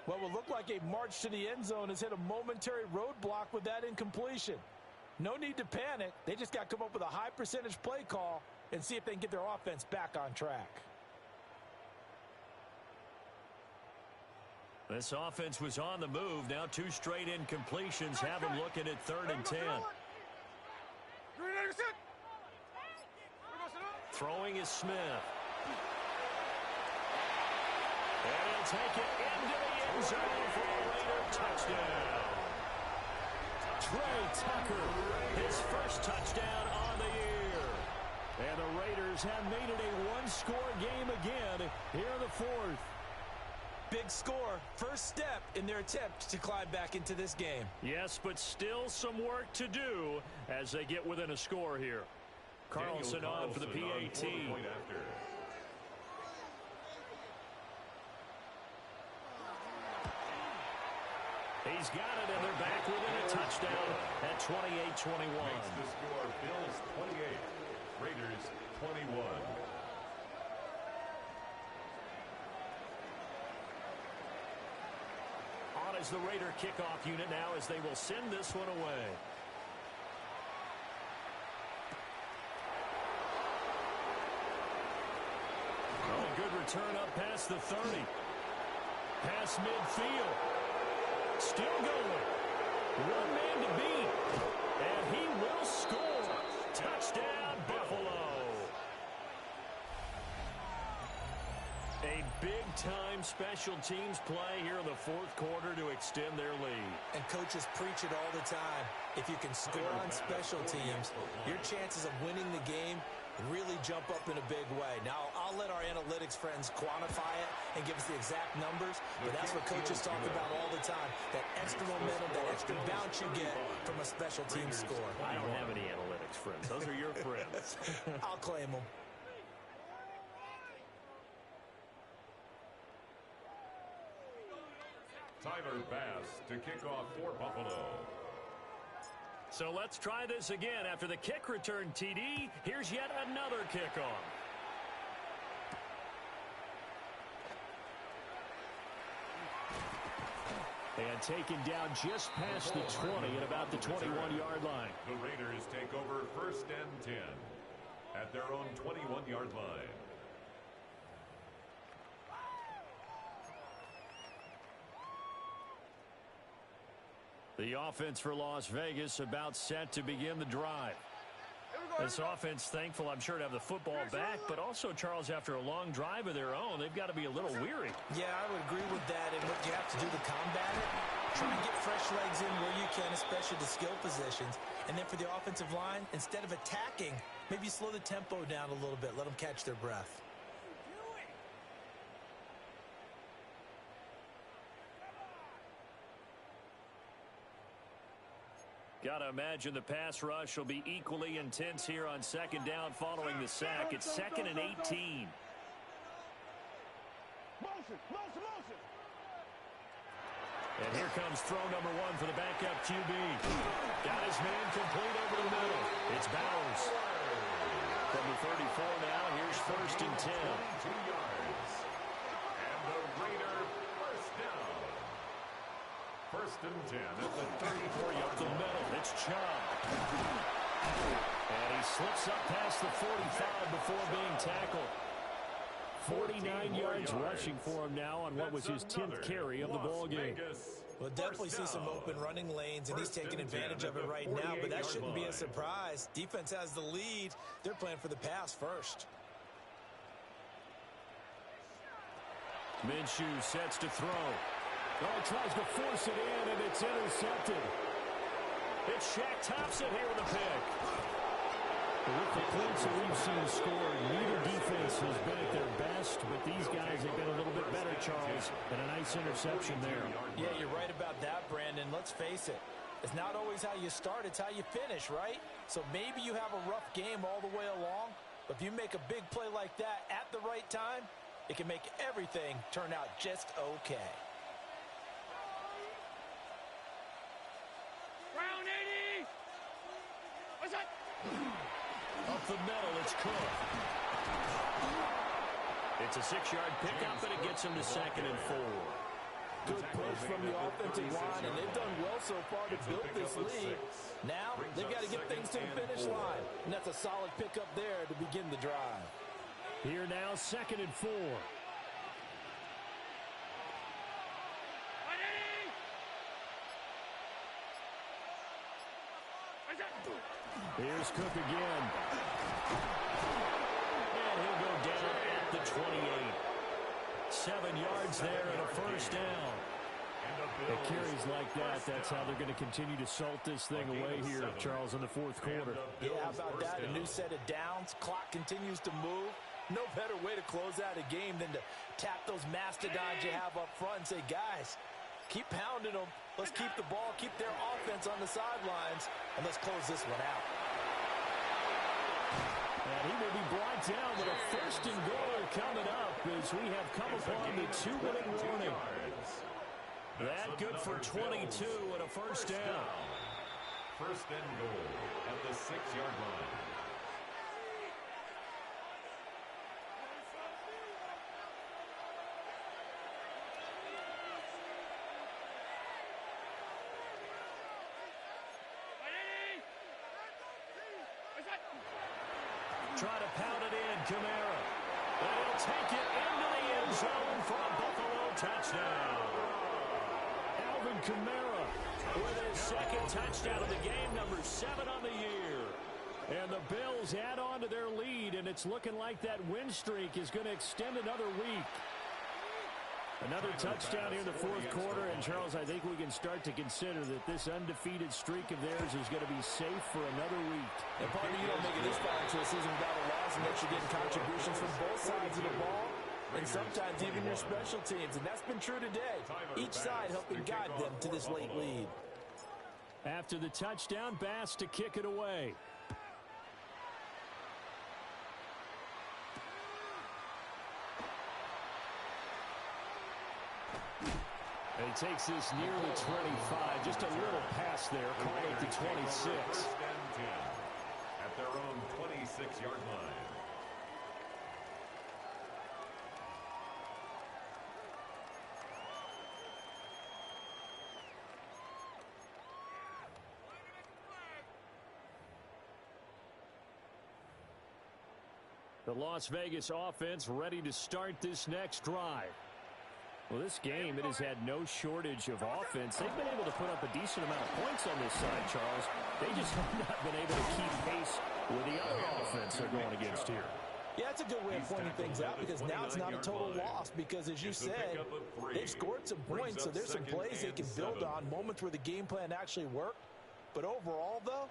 What will look like a march to the end zone has hit a momentary roadblock with that incompletion. No need to panic. They just got to come up with a high percentage play call and see if they can get their offense back on track. This offense was on the move. Now 2 straight incompletions have them looking at 3rd and 10. Throwing is Smith. And he'll take it into the end zone for a Raider touchdown. Trey Tucker, his first touchdown on the year. And the Raiders have made it a one-score game again here in the 4th. Big score, first step in their attempt to climb back into this game. Yes, but still some work to do as they get within a score here. Carlson on for the PAT. He's got it, and they're back within a touchdown at 28-21. Makes the score Bills 28, Raiders 21. On as the Raider kickoff unit now as they will send this one away. Oh, a good return up past the 30. Past midfield. Still going. One man to beat. And he will score. Touchdown, Buffalo. A big-time special teams play here in the 4th quarter to extend their lead. And coaches preach it all the time. If you can score on special teams, your chances of winning the game really jump up in a big way. Now, I'll let our analytics friends quantify it and give us the exact numbers, but that's what coaches talk about all the time, that extra momentum, that extra bounce you get from a special team score. I don't have any analytics friends. Those are your friends. I'll claim them. Tyler Bass to kick off for Buffalo. So let's try this again. After the kick return TD, here's yet another kickoff. And taken down just past the 20 at about the 21-yard line. The Raiders take over 1st and 10 at their own 21-yard line. The offense for Las Vegas about set to begin the drive. This offense thankful, I'm sure, to have the football back, but also, Charles, after a long drive of their own, they've got to be a little weary. Yeah, I would agree with that. And what you have to do to combat it, try and get fresh legs in where you can, especially the skill positions. And then for the offensive line, instead of attacking, maybe slow the tempo down a little bit. Let them catch their breath. Got to imagine the pass rush will be equally intense here on 2nd down following the sack. It's 2nd and 18. And here comes throw number 1 for the backup QB. Got his man complete over the middle. It's Bowers. From the 34 now, here's 1st and 10. 2 yards. And the Raider first down. 1st and 10 at the 34-yard The middle, it's Chubb. And he slips up past the 45 before being tackled. 49 yards rushing for him now on what was his 10th carry of the ball game. We'll definitely see some open running lanes, and he's taking advantage of it right now, but that shouldn't be a surprise. Defense has the lead. They're playing for the pass first. Minshew sets to throw. Oh, tries to force it in, and it's intercepted. It's Shaq Thompson here with a pick. With the points that we've seen scored, neither defense has been at their best, but these guys have been a little bit better, Charles, and a nice interception there. Yeah, you're right about that, Brandon. Let's face it. It's not always how you start, it's how you finish, right? So maybe you have a rough game all the way along, but if you make a big play like that at the right time, it can make everything turn out just okay. the middle. It's Cook. It's a 6-yard pickup, and it gets him to 2nd and 4. Good push from the offensive line, and they've done well so far to build this lead. Now, they've got to get things to the finish line, and that's a solid pickup there to begin the drive. Here now, 2nd and 4. Here's Cook again. And he'll go down at the 28. 7 yards there and a first down. It carries like that. That's how they're going to continue to salt this thing away here, Charles, in the 4th quarter. Yeah, how about that? A new set of downs. Clock continues to move. No better way to close out a game than to tap those mastodons you have up front and say, guys, keep pounding them. Let's keep the ball, keep their offense on the sidelines, and let's close this one out. And he will be brought down with a 1st and goal coming up as we have come upon the 2-minute warning. That good for 22 and a first down. 1st and goal at the 6-yard line. Try to pound it in, Kamara. And he'll take it into the end zone for a Buffalo touchdown. Alvin Kamara With his 2nd touchdown of the game, number 7 on the year. And the Bills add on to their lead, and it's looking like that win streak is going to extend another week. Another touchdown here in the 4th quarter, and Charles, I think we can start to consider that this undefeated streak of theirs is going to be safe for another week. And partner, you don't make it this far into a season without a loss unless you're getting contributions from both sides of the ball, and sometimes even your special teams, and that's been true today. Each side helping guide them to this late lead. After the touchdown, Bass to kick it away. And he takes this near the 25. Just a little pass there. Call it the 26. 1st and 10 at their own 26-yard line. The Las Vegas offense ready to start this next drive. Well, this game, it has had no shortage of offense. They've been able to put up a decent amount of points on this side, Charles. They just have not been able to keep pace with the other offense they're going against here. Yeah, it's a good way of pointing things out because now it's not a total loss because, as you said, they've scored some points, so there's some plays they can build on, moments where the game plan actually worked. But overall, though,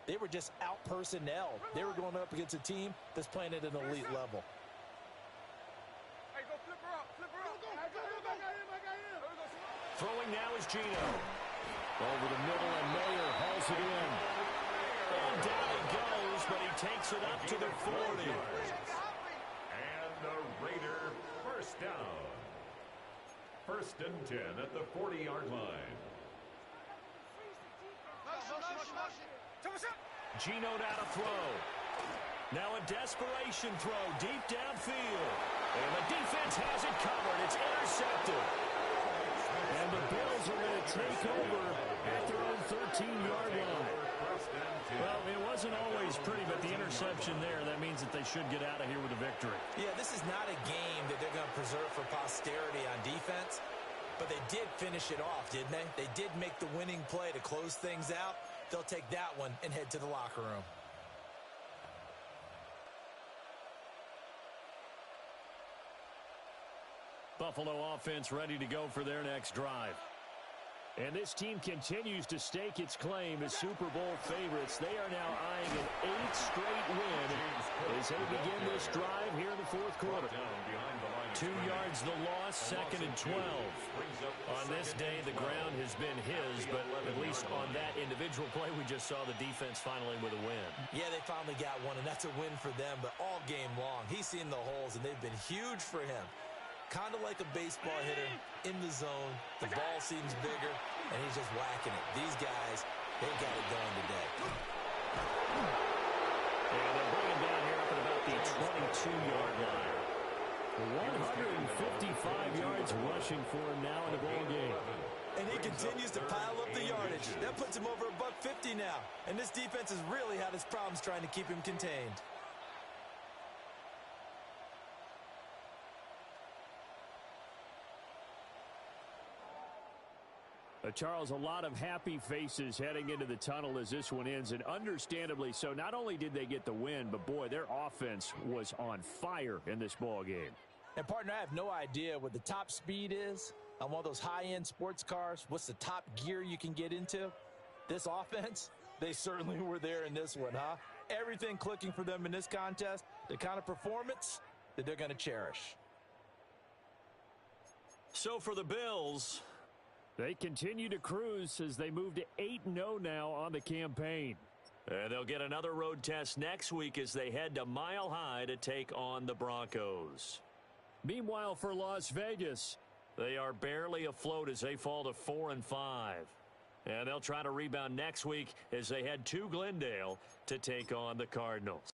they were just out-personnel. They were going up against a team that's playing at an elite level. Throwing now is Gino. Over the middle, and Mayer hauls it in. And down he goes, but he takes it up to the 40. And the Raider 1st down. 1st and 10 at the 40-yard line. Gino now to throw. Now a desperation throw deep downfield. And the defense has it covered. It's intercepted. And the Bills are going to take over at their own 13-yard line. Well, it wasn't always pretty, but the interception there, that means that they should get out of here with a victory. Yeah, this is not a game that they're going to preserve for posterity on defense, but they did finish it off, didn't they? They did make the winning play to close things out. They'll take that one and head to the locker room. Buffalo offense ready to go for their next drive. And this team continues to stake its claim as Super Bowl favorites. They are now eyeing an 8th straight win as they begin this drive here in the 4th quarter. 2 yards the loss, 2nd and 12. On this day, the ground has been his, but at least on that individual play, we just saw the defense finally with a win. Yeah, they finally got one, and that's a win for them, but all game long, he's seen the holes, and they've been huge for him. Kind of like a baseball hitter in the zone. The ball seems bigger, and he's just whacking it. These guys, they got it going today. And they'll bring him down here up at about the 22-yard line. 155 yards rushing for him now in the ball game. And he continues to pile up the yardage. That puts him over $150 now. And this defense has really had its problems trying to keep him contained. Charles, a lot of happy faces heading into the tunnel as this one ends, and understandably so. Not only did they get the win, but boy, their offense was on fire in this ball game. And partner, I have no idea what the top speed is on one of those high-end sports cars. What's the top gear you can get into? This offense, they certainly were there in this one, huh? Everything clicking for them in this contest, the kind of performance that they're going to cherish. So for the Bills, they continue to cruise as they move to 8-0 now on the campaign. And they'll get another road test next week as they head to Mile High to take on the Broncos. Meanwhile, for Las Vegas, they are barely afloat as they fall to 4-5. And they'll try to rebound next week as they head to Glendale to take on the Cardinals.